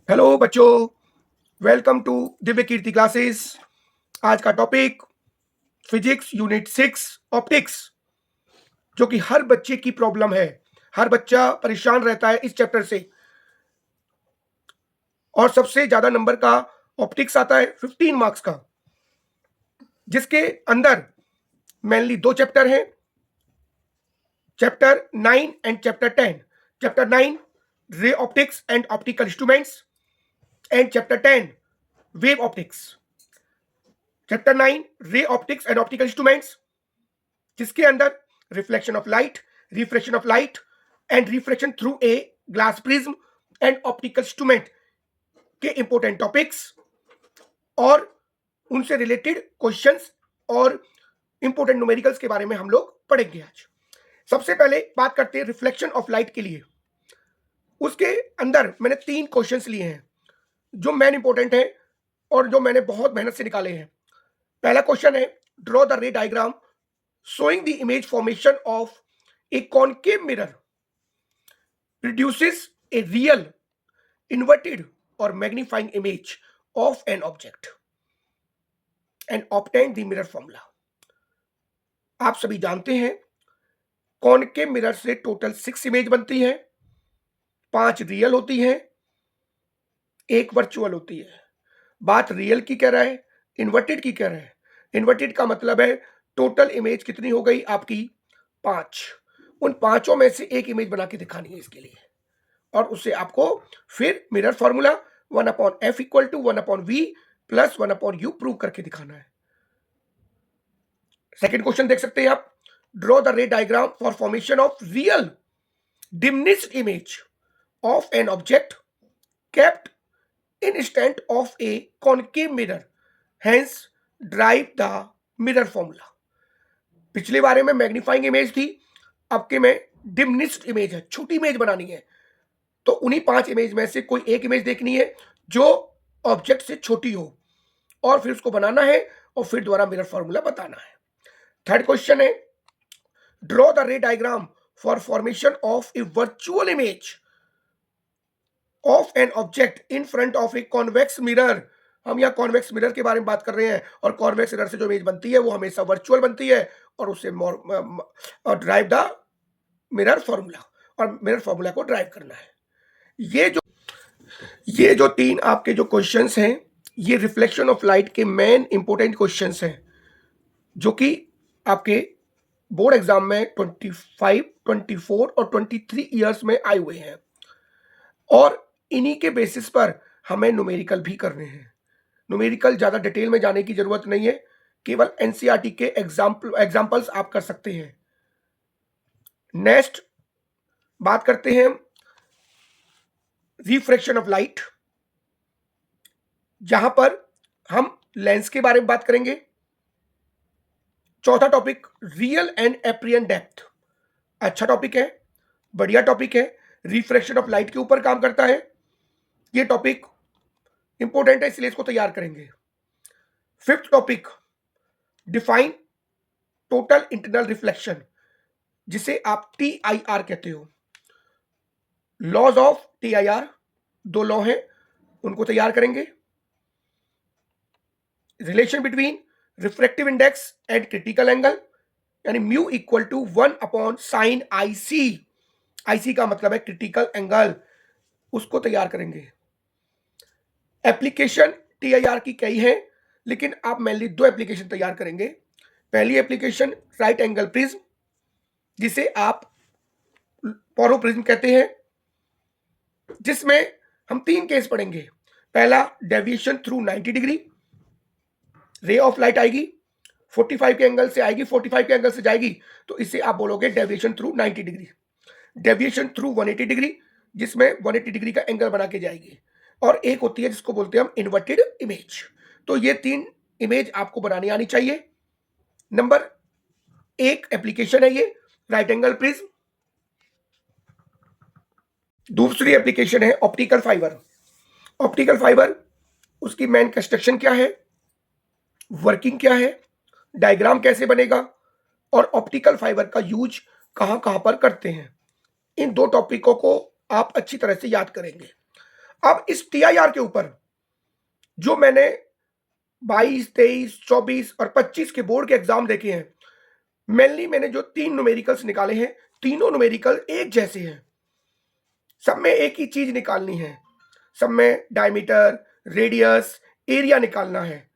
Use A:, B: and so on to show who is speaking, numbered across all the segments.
A: Hello बच्चों, welcome to Divya Kirti classes. आज का टॉपिक फिजिक्स यूनिट 6 ऑप्टिक्स, जो कि हर बच्चे की प्रॉब्लम है। हर बच्चा परेशान रहता है इस चैप्टर से, और सबसे ज्यादा नंबर का ऑप्टिक्स आता है 15 मार्क्स का, जिसके अंदर मेनली दो चैप्टर हैं, chapter 9 and chapter 10। Chapter 9 ray optics and optical instruments and chapter 10 wave optics. Chapter 9 ray optics and optical instruments, जिसके अंदर reflection of light, refraction of light and refraction through a glass prism and optical instrument के important topics और उनसे related questions और important numericals के बारे में हम लोग पढ़ेंगे आज। सबसे पहले बात करते हैं रिफ्लेक्शन ऑफ लाइट के लिए। उसके अंदर मैंने 3 क्वेश्चंस लिए हैं जो मेन इंपॉर्टेंट है और जो मैंने बहुत मेहनत से निकाले हैं। पहला क्वेश्चन है, draw the ray diagram showing the image formation of a concave mirror produces a real, inverted or magnifying image of an object and obtain the mirror formula। आप सभी जानते हैं कॉनकेव मिरर से टोटल 6 इमेज बनती है, 5 real होती है, 1 virtual होती है। बात रियल की कह रहा है, इन्वर्टेड की कह रहा है। इन्वर्टेड का मतलब है टोटल इमेज कितनी हो गई आपकी, 5। उन पांचों में से एक इमेज बना के दिखानी है इसके लिए, और उससे आपको फिर mirror formula 1/f equal to 1/v plus 1/u prove करके दिखाना है। सेकेंड क्वेश्चन देख सकते हैं आप, draw the ray diagram for formation of real diminished image of an object kept in stand of a concave mirror, hence drive the mirror formula. पिछले बारे में मैग्नीफाइंग इमेज थी, अब के में डिमिनिश्ड इमेज है, छोटी इमेज बनानी है। तो उन्हीं 5 इमेज में से कोई एक इमेज देखनी है जो ऑब्जेक्ट से छोटी हो, और फिर उसको बनाना है और फिर दोबारा मिरर फॉर्मूला बताना है। थर्ड क्वेश्चन है, draw the ray diagram for formation of A virtual image of an object in front of a convex mirror. हम यहाँ कॉन्वेक्स मिरर के बारे में बात कर रहे हैं, और कॉन्वेक्स मिरर से जो इमेज बनती है वो हमेशा वर्चुअल बनती है, और उससे ड्राइव द मिरर फॉर्मूला, और मिरर फॉर्मूला को ड्राइव करना है। ये जो 3 आपके जो क्वेश्चंस हैं, ये रिफ्लेक्शन ऑफ लाइट के मेन इंपॉर्टेंट क्वेश्चंस हैं, जो कि आपके बोर्ड एग्जाम में 25, 24 और 23 इयर्स में आए हुए हैं, और इन्हीं के बेसिस पर हमें न्यूमेरिकल भी करने हैं। न्यूमेरिकल ज़्यादा डिटेल में जाने की जरूरत नहीं है, केवल एनसीईआरटी के एग्जाम्पल्स आप कर सकते हैं। नेक्स्ट बात करते हैं रिफ्रैक्शन ऑफ लाइट, जहां पर हम लेंस के बारे में बात करेंगे। चौथा टॉपिक, रियल एंड एप्रियन डेप्थ। अच्छा टॉपिक है, बढ़िया टॉपिक है, रिफ्रैक्शन ऑफ लाइट के ऊपर काम करता है। ये टॉपिक इंपॉर्टेंट है, इसलिए इसको तैयार करेंगे। Fifth topic, define total internal reflection, जिसे आप TIR कहते हो। लॉज ऑफ TIR, 2 लॉ हैं, उनको तैयार करेंगे। Relation between refractive index and critical angle, यानी mu equal to 1/sin IC। IC का मतलब है क्रिटिकल एंगल, उसको तैयार करेंगे। एप्लीकेशन TIR की कई है, लेकिन आप मेनली 2 एप्लीकेशन तैयार करेंगे। पहली एप्लीकेशन राइट एंगल प्रिज्म, जिसे आप पोरो प्रिज्म कहते हैं, जिसमें हम 3 केस पढ़ेंगे। पहला, डेविएशन थ्रू 90 डिग्री, रे ऑफ लाइट आएगी 45 के एंगल से आएगी, 45 के एंगल से जाएगी, तो इसे आप बोलोगे deviation through 90 degree. Deviation through 180 degree, जिसमें 180 डिग्री का एंगल बना के जाएगी, और एक होती है जिसको बोलते हैं हम इन्वर्टेड इमेज। तो ये 3 इमेज आपको बनानी आनी चाहिए। नंबर 1 एप्लीकेशन है ये राइट एंगल प्रिज्म। दूसरी एप्लीकेशन है ऑप्टिकल फाइबर। ऑप्टिकल फाइबर, उसकी मेन कंस्ट्रक्शन क्या है, वर्किंग क्या है, डायग्राम कैसे बनेगा, और ऑप्टिकल फाइबर का यूज कहां कहां पर करते हैं। इन 2 टॉपिकों को आप अच्छी तरह से याद करेंगे। अब इस TIR के ऊपर जो मैंने 22, 23, 24 और 25 के बोर्ड के एग्जाम देखे हैं, मेनली मैंने जो 3 न्यूमेरिकल्स निकाले हैं, तीनों न्यूमेरिकल एक जैसे हैं। सब में एक ही चीज निकालनी है, सब में डायमीटर, रेडियस, एरिया निकालना है।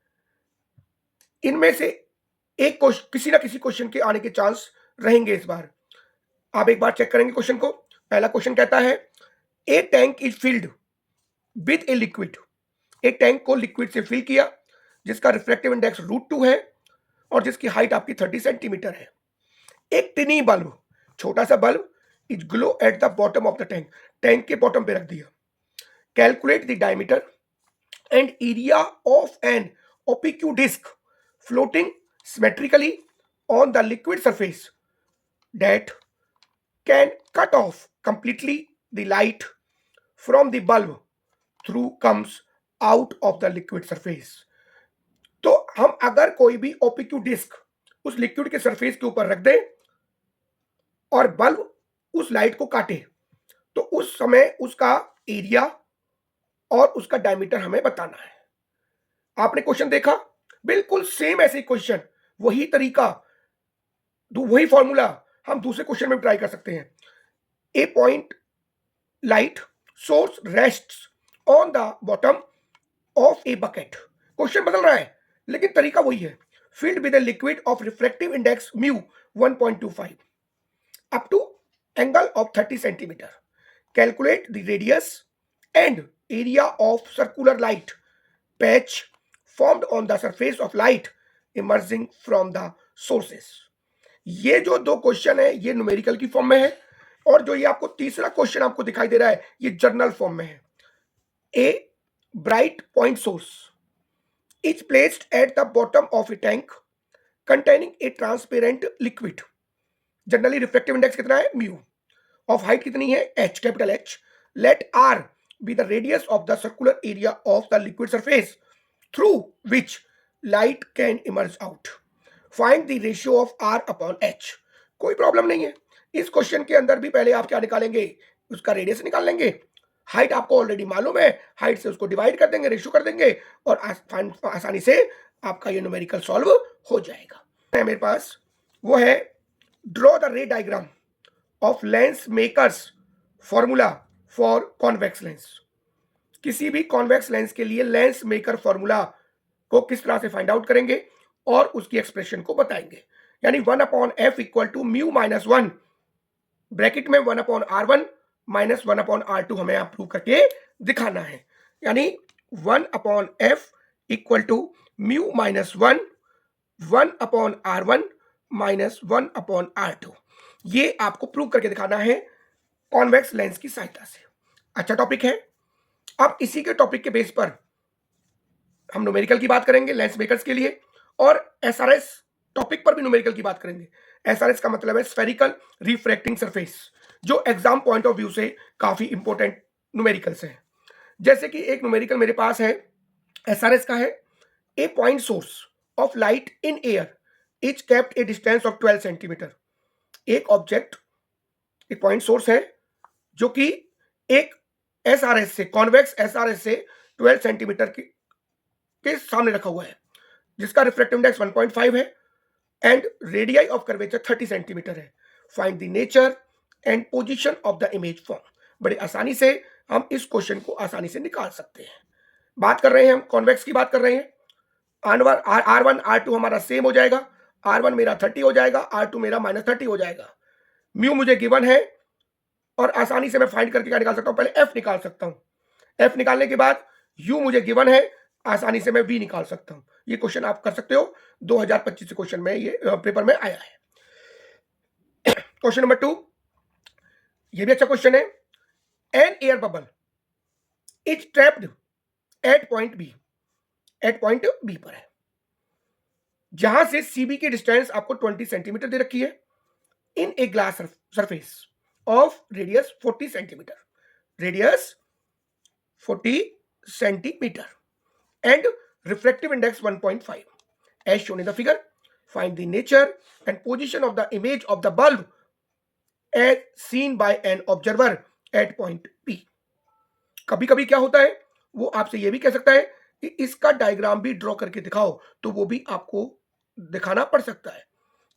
A: इनमें से एक क्वेश्चन, किसी ना किसी क्वेश्चन के आने के चांस रहेंगे इस बार। आप एक बार चेक करेंगे क्वेश्चन को। पहला क्वेश्चन कहता है a tank is filled with a liquid. एक टैंक को लिक्विड से फिल किया जिसका रिफ्रैक्टिव इंडेक्स √2 है और जिसकी हाइट आपकी 30 सेंटीमीटर है। एक टिनी बल्ब, छोटा सा bulb, is glow at the bottom of the tank, tank के बॉटम पे रख दिया। Calculate the diameter and area of an opaque disc floating symmetrically on the liquid surface that can cut off completely the light from the bulb through comes out of the liquid surface। तो हम अगर कोई भी OPQ disc उस liquid के surface के ऊपर रख दें और बल्ब उस लाइट को काटे, तो उस समय उसका एरिया और उसका डायमीटर हमें बताना है। आपने क्वेश्चन देखा, बिल्कुल सेम ऐसे क्वेश्चन, वही तरीका, वही फॉर्मूला हम दूसरे क्वेश्चन में ट्राई कर सकते हैं। A point light source rests on the bottom of a bucket. Question बदल रहा है लेकिन तरीका वही है। Filled with a liquid of reflective index mu 1.25 up to angle of 30 centimetre. Calculate the radius and area of circular light patch formed on the surface of light emerging from the sources। ये जो दो question है ये numerical की form में है और जो ये आपको तीसरा क्वेश्चन आपको दिखाई दे रहा है ये जर्नल फॉर्म में है। A bright point source is placed at the bottom of a tank containing a transparent liquid. Generally reflective index कितना है? म्यू। ऑफ हाइट कितनी है? H, capital H. Let R be the radius of the circular area of the liquid surface through which light can emerge out। Find the ratio of R upon H। कोई problem नहीं है, इस question के अंदर भी पहले आप क्या निकालेंगे? उसका रेडियस निकाल लेंगे। हाइट आपको ऑलरेडी मालूम है, हाइट से उसको डिवाइड कर देंगे, रेशियो कर देंगे और आसानी से आपका ये न्यूमेरिकल सॉल्व हो जाएगा। मेरे पास वो है draw the ray diagram of lens makers formula for convex lens. किसी भी कॉन्वेक्स लेंस के लिए लेंस मेकर फॉर्मूला को किस तरह से फाइंड आउट करेंगे और उसकी एक्सप्रेशन को बताएंगे। यानी 1/f equal to mu minus 1 bracket में 1/r1 माइनस 1/r2 हमें आप प्रूव करके दिखाना है। यानी 1/f equal to mu minus 1 1/r1 minus 1/r2, ये आपको प्रूव करके दिखाना है कॉन्वेक्स लेंस की सहायता से। अच्छा टॉपिक है। अब इसी के टॉपिक के बेस पर हम न्यूमेरिकल की बात करेंगे लेंस मेकर्स के लिए और एसआरएस टॉपिक पर भी न्यूमेरिकल की बात करेंगे। एसआरएस का मतलब है स्फेरिकल रिफ्रैक्टिंग सरफेस, जो एग्जाम पॉइंट ऑफ व्यू से काफी इंपॉर्टेंट न्यूमेरिकल्स है। जैसे कि एक न्यूमेरिकल मेरे पास है, एसआरएस का है, a point source of light in air is kept a distance of 12 centimetre. एक ऑब्जेक्ट, एक पॉइंट सोर्स है जो कि एक एसआरएस से, कॉन्वेक्स एसआरएस से 12 सेंटीमीटर के सामने रखा हुआ है, जिसका रिफ्रैक्टिव इंडेक्स 1.5 है and radii of curvature 30 centimetre है। Find the nature and position of the image form. बड़े आसानी से हम इस क्वेश्चन को आसानी से निकाल सकते हैं। बात कर रहे हैं हम कॉन्वेक्स की, बात कर रहे हैं। R1 R2 हमारा सेम हो जाएगा। R1 मेरा 30 हो जाएगा, R2 मेरा -30 हो जाएगा। म्यू मुझे गिवन है और आसानी से मैं फाइंड करके क्या निकाल सकता हूं? पहले एफ निकाल सकता हूं। एफ निकालने के बाद यू मुझे गिवन है, आसानी से मैं वी निकाल सकता हूं। ये क्वेश्चन आप कर सकते हो, 2025 से क्वेश्चन में ये पेपर में आया है। क्वेश्चन नंबर 2, ये भी अच्छा क्वेश्चन है। An air bubble is trapped at point B, at point B पर है, जहां से सीबी की डिस्टेंस आपको 20 सेंटीमीटर दे रखी है, in a glass surface of radius 40 centimetre, radius 40 centimetre and refractive index 1.5 as shown in the figure। Find the nature and position of the image of the bulb as seen by an observer at point P। कभी कभी क्या होता है, वो आपसे ये भी कह सकता है कि इसका डायग्राम भी ड्रॉ करके दिखाओ, तो वो भी आपको दिखाना पड़ सकता है।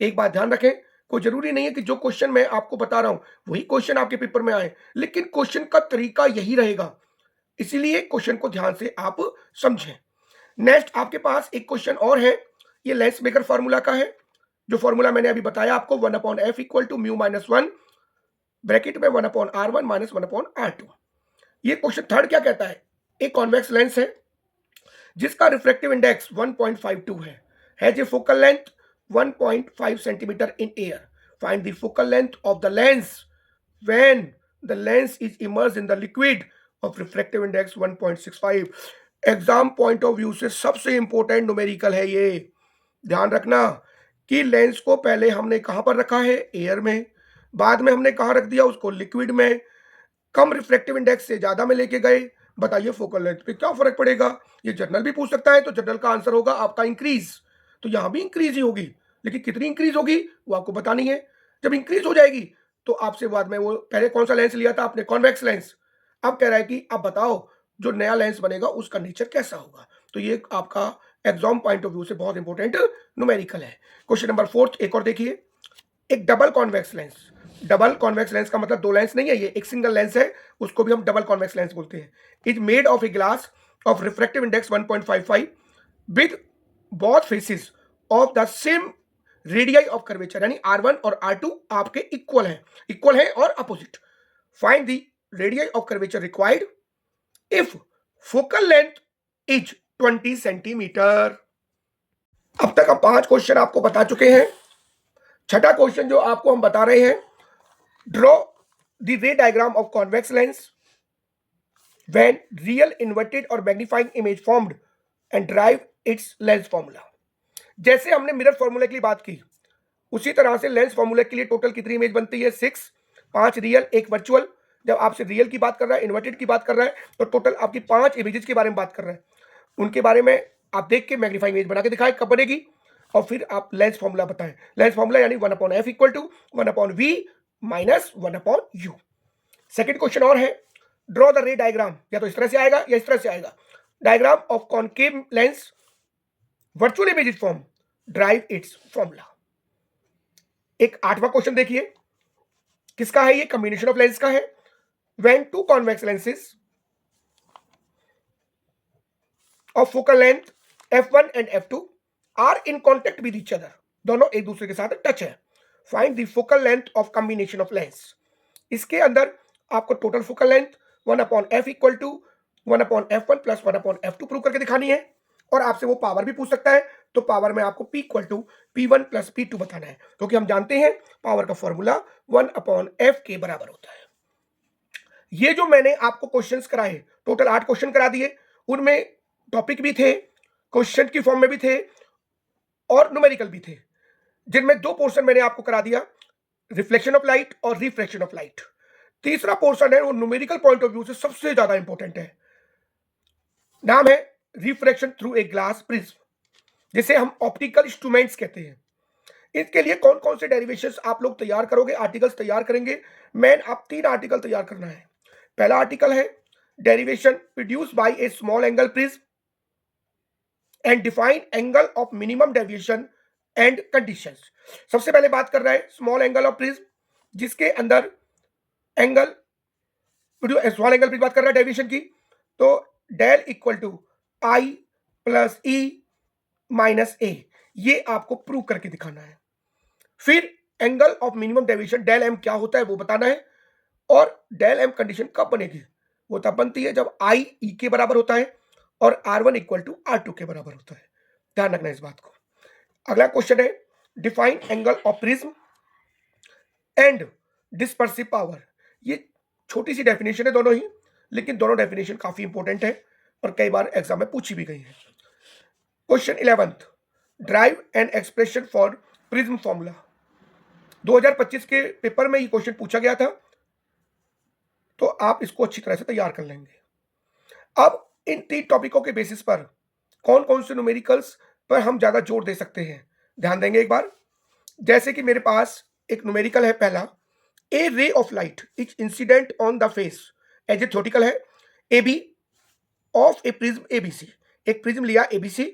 A: एक बात ध्यान रखें, कोई जरूरी नहीं है कि जो क्वेश्चन मैं आपको बता रहा हूं वही क्वेश्चन आपके पेपर में आए, लेकिन क्वेश्चन का तरीका यही रहेगा, इसीलिए क्वेश्चन को ध्यान से आप समझें। नेक्स्ट आपके पास एक क्वेश्चन और है, ये लेंस मेकर फॉर्मूला का है। जो फॉर्मूला मैंने अभी बताया आपको, 1/f equal to mu minus 1 bracket में 1/r1 माइनस 1/r2। ये क्वेश्चन थर्ड क्या कहता है, एक कॉन्वेक्स लेंस है जिसका रिफ्रैक्टिव इंडेक्स 1.52 है, has a focal length 1.5 centimetre in air, find the focal length of the lens when the lens is immersed in the liquid of refractive index 1.65। Exam point of view से सबसे important numerical है ये। ध्यान रखना कि lens को पहले हमने कहां पर रखा है, एयर में, बाद में हमने कहां रख दिया उसको, लिक्विड में। कम रिफ्लेक्टिव इंडेक्स से ज्यादा में लेके गए, बताइए फोकल लेंथ पे क्या फर्क पड़ेगा। ये जनरल भी पूछ सकता है, तो जनरल का आंसर होगा आपका इंक्रीज, तो यहां भी इंक्रीज ही होगी, लेकिन कितनी इंक्रीज होगी वो आपको बतानी है। जब इंक्रीज हो जाएगी तो आपसे बाद में, वो पहले कौन सा लेंस लिया था आपने, कॉन्वेक्स लेंस, अब कह रहा है कि अब बताओ जो नया लेंस बनेगा उसका नेचर कैसा होगा। तो ये आपका एग्जाम पॉइंट ऑफ व्यू से बहुत इंपॉर्टेंट न्यूमेरिकल है। क्वेश्चन नंबर 4 एक और देखिए, एक double convex lens. Double convex lens का मतलब दो लेंस नहीं है, ये एक सिंगल लेंस है, उसको भी हम डबल कॉन्वेक्स लेंस बोलते हैं। Is made of a glass of refractive index 1.55 with both faces of the same radii of curvature, यानी R1 और R2 आपके इक्वल है और opposite. Find the radii of curvature required if focal length is 20 centimetre. अब तक हम 5 question आपको बता चुके हैं। छठा क्वेश्चन जो आपको हम बता रहे हैं, draw the ray diagram of convex lens when real inverted और magnifying image formed and drive its lens formula. जैसे हमने मिरर फॉर्मूले के लिए बात की, उसी तरह से लेंस फॉर्मूले के लिए टोटल कितनी इमेज बनती है, 6, 5 रियल 1 वर्चुअल। जब आपसे रियल की बात कर रहा है, इन्वर्टेड की बात कर रहा है, तो टोटल आपकी 5 इमेजेस के बारे में बात कर रहा है। उनके बारे में आप देख के मैग्नीफाइंग इमेज बना के दिखाए कब बनेगी, और फिर आप लेंस फॉर्मूला बताएं। लेंस फॉर्मूला यानी 1/f equal to 1/v minus 1/u। Second question और है, ड्रॉ द रे डायग्राम, या तो इस तरह से आएगा या इस तरह से आएगा, diagram of concave lens virtual image form, drive it's formula. एक 8वां क्वेश्चन देखिए, किसका है ये, कॉम्बिनेशन ऑफ लेंस का है। When two convex lenses of focal length f1 and f2 are in contact with each other, दोनों एक दूसरे के साथ टच है, find the focal length of combination of lens. इसके अंदर आपको total focal length 1/f equal to 1/f1 plus 1/f2 prove करके दिखानी है, और आपसे वो पावर भी पूछ सकता है, तो पावर में आपको p equal to p1 plus p2 बताना है, क्योंकि हम जानते हैं पावर का फॉर्मूला 1/f के बराबर होता है। ये जो मैंने आपको क्वेश्चंस कराए, टोटल 8 क्वेश्चन करा दिए, उनमें टॉपिक भी थे, क्वेश्चन की फॉर्म में भी थे, और न्यूमेरिकल भी थे, जिनमें 2 पोर्शन मैंने आपको करा दिया, रिफ्लेक्शन ऑफ लाइट और रिफ्रैक्शन ऑफ लाइट। तीसरा पोर्शन है वो न्यूमेरिकल पॉइंट ऑफ व्यू से सबसे ज्यादा इंपॉर्टेंट है, नाम है refraction through a glass prism, जिसे हम ऑप्टिकल इंस्ट्रूमेंट्स कहते हैं। इसके लिए कौन कौन से डेरिवेशंस आप लोग तैयार करोगे, आर्टिकल्स तैयार करेंगे। मैन आप 3 आर्टिकल तैयार करना है। पहला आर्टिकल है derivation produce by A small angle prism and define angle of minimum deviation and conditions. सबसे पहले बात कर रहा है स्मॉल एंगल ऑफ प्रिज्म, जिसके अंदर एंगल, स्मॉल एंगल प्रिज्म बात कर रहा है डेविएशन की, तो del equal to i plus e minus A, ये आपको प्रूव करके दिखाना है। फिर angle of minimum deviation del m क्या होता है वो बताना है, और डेल एम कंडीशन कब बनेगी, वो तब बनती है जब आई ई के बराबर होता है और R1 इक्वल टू R2 के बराबर होता है। ध्यान रखना इस बात को। अगला क्वेश्चन है define angle of prism and dispersive power. ये छोटी सी डेफिनेशन है दोनों ही, लेकिन दोनों डेफिनेशन काफी इंपॉर्टेंट है और कई बार एग्जाम में पूछी भी गई है। Question 11th, drive and expression for prism formula. 2025 के पेपर में ये क्वेश्चन पूछा गया था, तो आप इसको अच्छी तरह से तैयार कर लेंगे। अब इन 3 टॉपिकों के बेसिस पर कौन कौन से न्यूमेरिकल्स पर हम ज्यादा जोर दे सकते हैं, ध्यान देंगे एक बार। जैसे कि मेरे पास एक न्यूमेरिकल है पहला, a ray of light is incident on the face, as a theoretical है, A B of a prism A B C, एक प्रिज्म लिया ए बी सी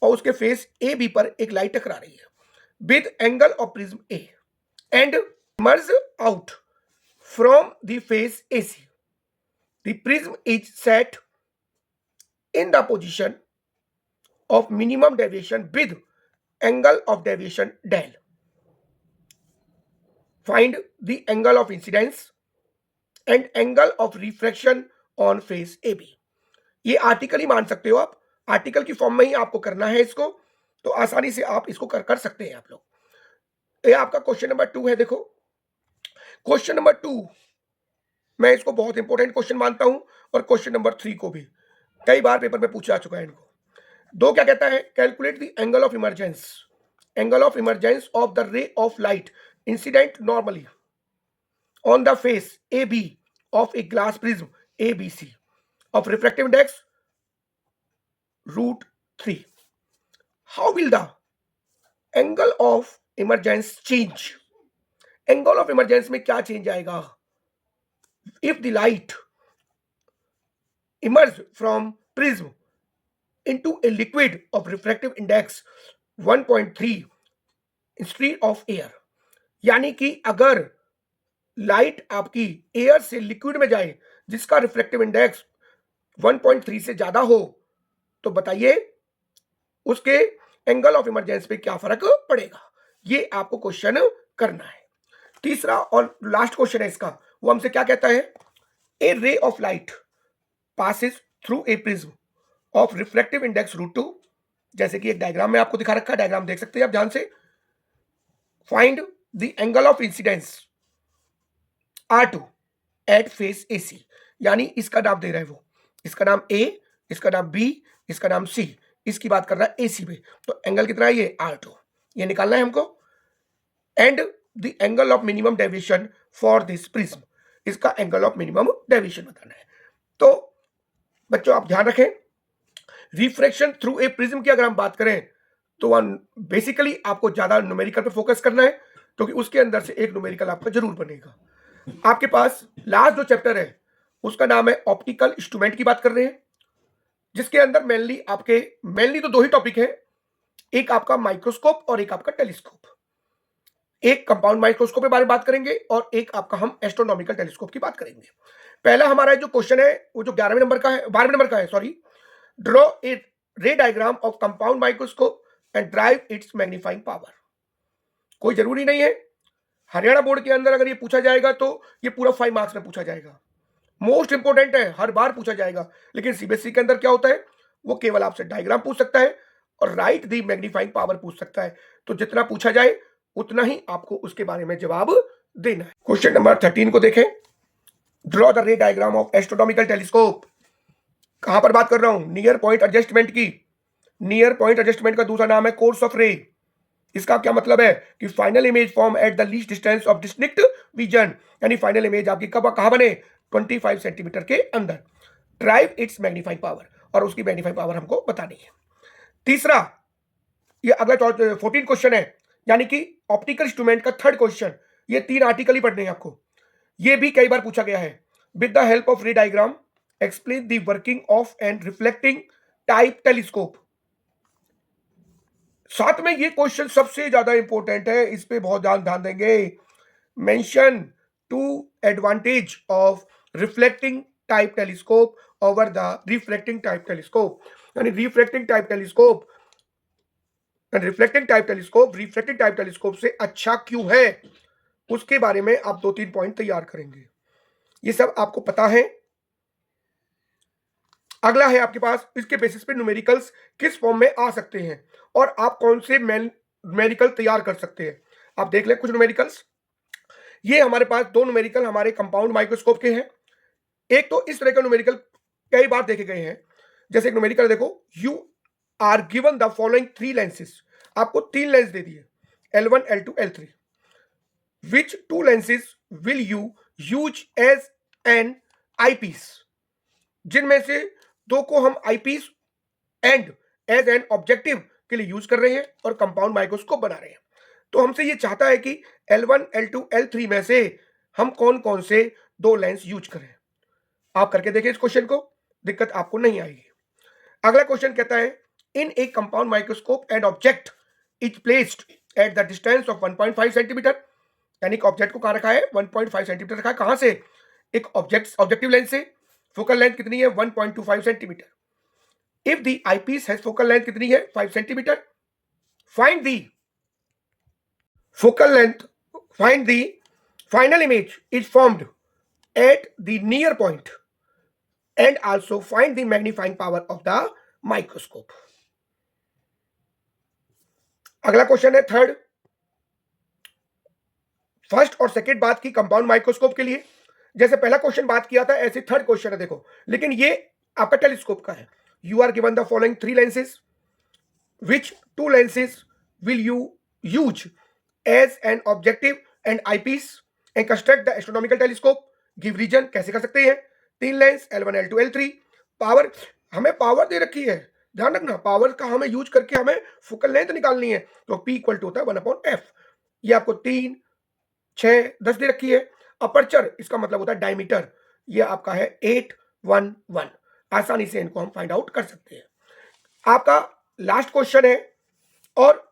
A: और उसके फेस ए बी पर एक लाइट टकरा रही है with angle of prism A and merge out from the face A C, the prism is set in the position of minimum deviation with angle of deviation del. Find the angle of incidence and angle of refraction on face AB. ये article ही मान सकते हो आप, article की form में ही आपको करना है इसको, तो आसानी से आप इसको कर सकते हैं आप लोग। ये आपका क्वेश्चन नंबर 2 है। देखो क्वेश्चन नंबर 2 मैं इसको बहुत इंपॉर्टेंट क्वेश्चन मानता हूं और क्वेश्चन नंबर 3 को भी कई बार पेपर में पूछा जा चुका है इनको। दो क्या कहता है, calculate the angle of emergence, angle of emergence of the ray of light incident normally on the face A B of a glass prism A B C of refractive index √3. How will the angle of emergence change, angle of emergence में क्या change आएगा if the light emerge from prism into a liquid of refractive index 1.3 instead of air. यानी कि अगर light आपकी air से liquid में जाए जिसका रिफ्लेक्टिव इंडेक्स 1.3 से ज्यादा हो, तो बताइए उसके एंगल ऑफ इमरजेंस पे क्या फर्क पड़ेगा। ये आपको क्वेश्चन करना है। तीसरा और लास्ट क्वेश्चन है इसका, वो हमसे क्या कहता है, a ray of light passes through a prism of refractive index √2, जैसे कि एक डायग्राम में आपको दिखा रखा है, डायग्राम देख सकते हैं आप ध्यान से। Find the angle of incidence R2 at face AC, यानी इसका नाम दे रहा है वो, इसका नाम A, इसका नाम B, इसका नाम C, इसकी बात कर रहा है AC पे, तो एंगल कितना है ये R2, ये निकालना है हमको। And the angle of minimum deviation for this prism, इसका एंगल ऑफ मिनिमम डेविएशन बताना है। तो बच्चों आप ध्यान रखें, रिफ्रैक्शन थ्रू ए प्रिज्म की अगर हम बात करें तो बेसिकली आपको ज्यादा न्यूमेरिकल पे फोकस करना है, क्योंकि उसके अंदर से एक न्यूमेरिकल आपका जरूर बनेगा। आपके पास लास्ट जो चैप्टर है उसका नाम है ऑप्टिकल इंस्ट्रूमेंट की बात कर रहे हैं, जिसके अंदर मेनली तो दो ही टॉपिक है, एक आपका माइक्रोस्कोप और एक आपका टेलीस्कोप। एक कंपाउंड माइक्रोस्कोप के बारे में बात करेंगे और एक आपका हम एस्ट्रोनॉमिकल टेलीस्कोप की बात करेंगे। पहला हमारा जो क्वेश्चन है वो जो 12वें नंबर का है सॉरी, ड्रॉ ए रे diagram of compound microscope and drive it's magnifying power. कोई जरूरी नहीं है, हरियाणा बोर्ड के अंदर अगर ये पूछा जाएगा तो ये पूरा 5 मार्क्स में पूछा जाएगा, मोस्ट इंपोर्टेंट है, हर बार पूछा जाएगा। लेकिन सीबीएसई के अंदर क्या होता है, वो केवल आपसे डायग्राम पूछ सकता है और राइट दी मैग्नीफाइंग पावर पूछ सकता है, तो जितना पूछा जाए उतना ही आपको उसके बारे में जवाब देना है। क्वेश्चन नंबर 13 को देखें, draw the ray diagram of astronomical telescope. कहां पर बात कर रहा हूं, नियर पॉइंट एडजस्टमेंट की। नियर पॉइंट एडजस्टमेंट का दूसरा नाम है कोर्स ऑफ रे। इसका क्या मतलब है कि final image form at the least distance of distinct vision, यानी फाइनल इमेज आपकी कहां बने, 25 सेंटीमीटर के अंदर। ड्राइव इट्स मैग्नीफाइंग पावर, और उसकी मैग्नीफाइंग पावर हमको बतानी है। तीसरा, ये अगला 14 क्वेश्चन है, यानी कि ऑप्टिकल इंस्ट्रूमेंट का थर्ड क्वेश्चन। ये 3 आर्टिकल ही पढ़ने हैं आपको, ये भी कई बार पूछा गया है। विद द हेल्प ऑफ रे diagram explain the working of and reflecting type telescope. साथ में ये क्वेश्चन सबसे ज्यादा इंपॉर्टेंट है, इस पे बहुत ध्यान देंगे। Mention 2 advantage of reflecting type telescope over the reflecting type telescope, यानी रिफ्लेक्टिंग टाइप टेलीस्कोप से अच्छा क्यों है, उसके बारे में आप 2-3 पॉइंट तैयार करेंगे। ये सब आपको पता है। अगला है आपके पास, इसके बेसिस पे न्यूमेरिकल्स किस फॉर्म में आ सकते हैं और आप कौन से न्यूमेरिकल तैयार कर सकते हैं। आप देख लें कुछ न्यूमेरिकल्स। ये हमारे पास 2 न्यूमेरिकल हमारे कंपाउंड माइक्रोस्कोप के हैं। एक तो इस तरह का न्यूमेरिकल कई बार देखे गए हैं, जैसे एक न्यूमेरिकल देखो, you are given the following 3 lenses. आपको 3 लेंस दे दिए, L1, L2, L3। Which 2 lenses will you use as an eyepiece? जिनमें से 2 को हम eyepiece and as an objective के लिए यूज कर रहे हैं और कंपाउंड माइक्रोस्कोप बना रहे हैं। तो हमसे ये चाहता है कि L1, L2, L3 में से हम कौन कौन से 2 लेंस यूज करें। आप करके देखिए इस क्वेश्चन को। दिक्कत आपको नहीं आएगी। अगला क्वेश्चन कहता है in a compound microscope and object is placed at the distance of 1.5 centimetre, यानी कि ऑब्जेक्ट को कहां रखा है 1.5 सेंटीमीटर रखा है, कहां से, एक ऑब्जेक्टिव लेंस से। फोकल लेंथ कितनी है 1.25 centimetre. If the eyepiece has focal length कितनी है 5 centimetre, find the focal length, find the final image is formed at the near point and also find the magnifying power of the microscope. अगला question है third, first और second बात की compound microscope के लिए, जैसे पहला क्वेश्चन बात किया था ऐसे थर्ड क्वेश्चन है देखो, लेकिन ये आपका टेलीस्कोप का है। You are given the following 3 lenses, which 2 lenses will you use as an objective and eyepiece and construct the astronomical telescope, give region, कैसे कर सकते हैं। 3 lens L1 L2 L3, power हमें पावर दे रखी है, ध्यान रखना पावर का हमें यूज करके हमें फोकल लेंथ निकालनी है, तो P इक्वल टू होता है 1/f। ये आपको 3, 6, 10 दे रखी है। अपर्चर इसका मतलब होता है डायमीटर, ये आपका है 811। आसानी से इनको हम फाइंड आउट कर सकते हैं। आपका लास्ट क्वेश्चन है और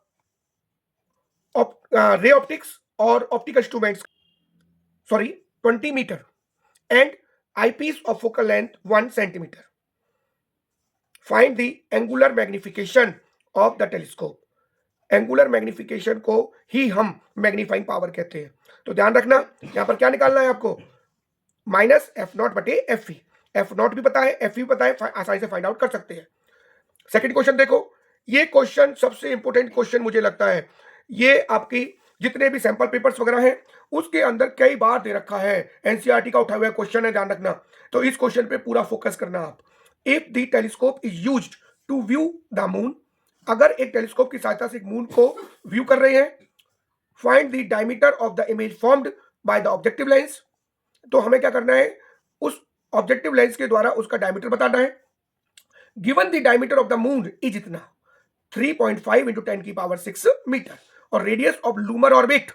A: रे ऑप्टिक्स और optical instruments, sorry 20 metre and eyepiece of focal length 1 centimetre, find the angular magnification of the telescope. Angular magnification को ही हम मैग्नीफाइंग पावर कहते हैं। तो ध्यान रखना यहां पर क्या निकालना है आपको, माइनस F0 बटे F F0 भी पता है, F भी पता है, आसानी से फाइंड आउट कर सकते हैं। सेकंड क्वेश्चन देखो, ये क्वेश्चन सबसे इंपॉर्टेंट क्वेश्चन मुझे लगता है, ये आपकी जितने भी सैंपल पेपर्स वगैरह हैं उसके अंदर कई बार दे रखा है, एनसीईआरटी का उठाया हुआ क्वेश्चन है, ध्यान रखना। तो इस क्वेश्चन पे पूरा फोकस करना आप। If the telescope is used to view the moon, अगर एक टेलीस्कोप की सहायता से एक मून को व्यू कर रहे हैं, find the diameter of the image formed by the objective lens, तो हमें क्या करना है, उस ऑब्जेक्टिव लेंस के द्वारा उसका डायमीटर बताना है। Given the diameter of the moon is इतना 3.5 into 10 की पावर 6 मीटर, और radius of lumber orbit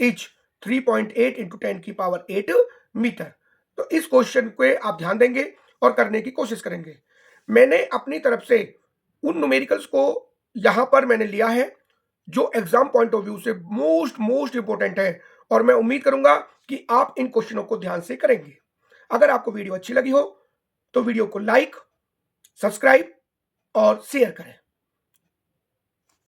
A: is 3.8 into 10 की पावर 8 मीटर। तो इस क्वेश्चन को आप ध्यान देंगे और करने की कोशिश करेंगे। मैंने अपनी तरफ से उन न्यूमेरिकल्स को यहां पर मैंने लिया है जो एग्जाम पॉइंट ऑफ व्यू से मोस्ट इंपॉर्टेंट है, और मैं उम्मीद करूंगा कि आप इन क्वेश्चनों को ध्यान से करेंगे। अगर आपको वीडियो अच्छी लगी हो तो वीडियो को लाइक, सब्सक्राइब और शेयर करें।